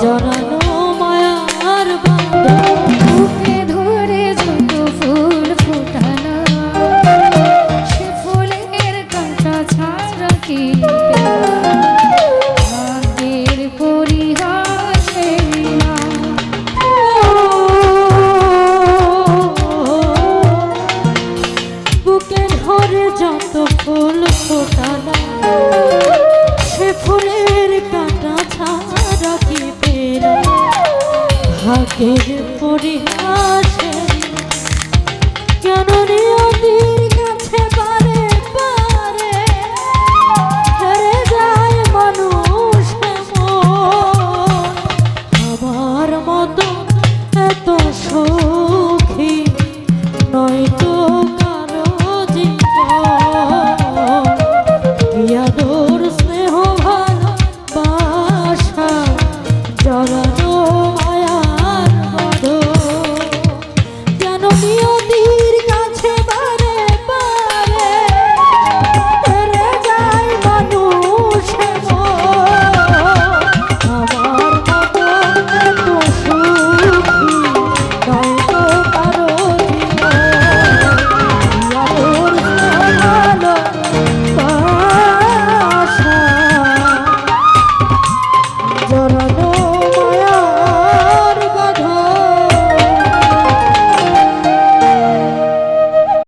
জড়ানো মায়ার বাঁধন বুকে ধরে যত ফুল ফোটানো সে ফুলের কাঁটা ছাড়া কি ভাগ্যের পরিহাসে না। বুকে ধরে যত ফুল ফোটানো সে ফুলের কাঁটা ছাড়া কি পেরা ভাগ্যের পরিহাসে কেন নিয়তি